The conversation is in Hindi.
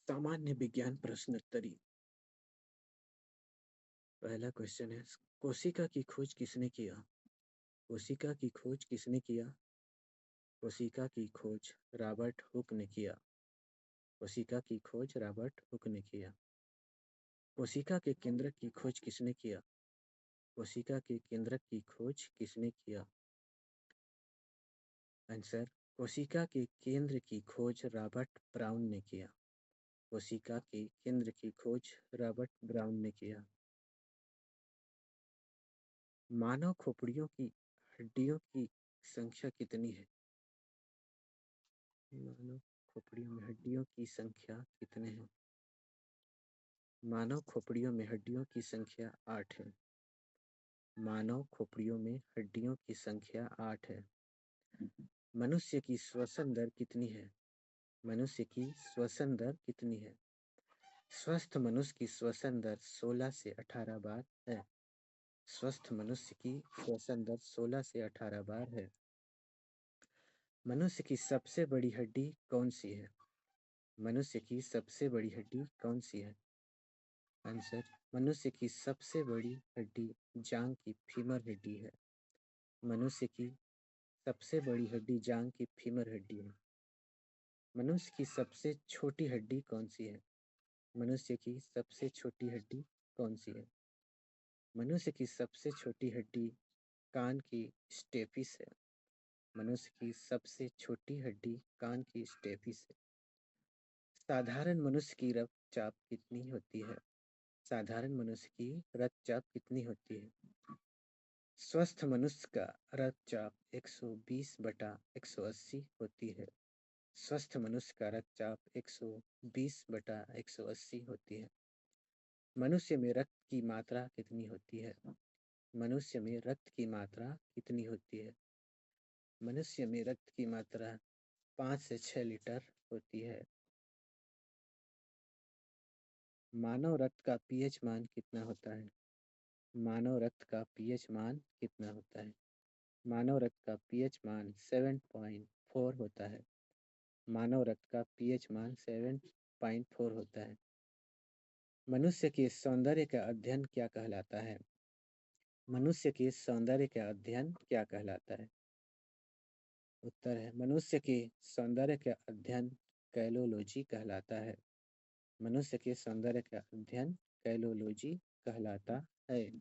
सामान्य विज्ञान प्रश्नोत्तरी। पहला क्वेश्चन है, कोशिका की खोज किसने किया? कोशिका की खोज किसने किया? कोशिका की खोज रॉबर्ट हुक ने किया। कोशिका की खोज रॉबर्ट हुक ने किया। कोशिका के केंद्रक की खोज किसने किया? कोशिका के केंद्रक की खोज किसने किया? आंसर, कोशिका के केंद्र की खोज रॉबर्ट ब्राउन ने किया। कोशिका के केंद्र की खोज रॉबर्ट ब्राउन ने किया। मानव खोपड़ियों की हड्डियों की संख्या कितनी है? मानव खोपड़ियों में हड्डियों की संख्या कितने हैं? मानव खोपड़ियों में हड्डियों की संख्या 8 है। मानव खोपड़ियों में हड्डियों की संख्या 8 है। मनुष्य की श्वसन दर कितनी है? मनुष्य की श्वसन दर कितनी है? स्वस्थ मनुष्य की श्वसन दर 16 से 18 बार है। स्वस्थ मनुष्य की श्वसन दर 16 से 18 बार है। मनुष्य की सबसे बड़ी हड्डी कौन सी है? मनुष्य की सबसे बड़ी हड्डी कौन सी है? आंसर, मनुष्य की सबसे बड़ी हड्डी जांघ की फीमर हड्डी है। मनुष्य की सबसे बड़ी हड्डी जांघ की फीमर हड्डी है। मनुष्य की सबसे छोटी हड्डी कौन सी है? मनुष्य की सबसे छोटी हड्डी कौन सी है? मनुष्य की सबसे छोटी हड्डी कान की स्टेपिस है। मनुष्य की सबसे छोटी हड्डी कान की स्टेपिस है। साधारण मनुष्य की रक्तचाप कितनी होती है? साधारण मनुष्य की रक्तचाप कितनी होती है? स्वस्थ मनुष्य का रक्तचाप 120/180 होती है। स्वस्थ मनुष्य का रक्तचाप 120/180 होती है। मनुष्य में रक्त की मात्रा कितनी होती है? मनुष्य में रक्त की मात्रा कितनी होती है? मनुष्य में रक्त की मात्रा 5 से 6 लीटर होती है। मानव रक्त का पीएच मान कितना होता है? मानव रक्त का पीएच मान कितना होता है? मानव रक्त का पीएच मान 7.4 होता है। मानव रक्त का पीएच मान 7.4 होता है। मनुष्य के सौंदर्य का अध्ययन क्या कहलाता है? मनुष्य के सौंदर्य का अध्ययन क्या कहलाता है? उत्तर है, मनुष्य के सौंदर्य का अध्ययन कैलोलॉजी कहलाता है। मनुष्य के सौंदर्य का अध्ययन कैलोलॉजी कहलाता है।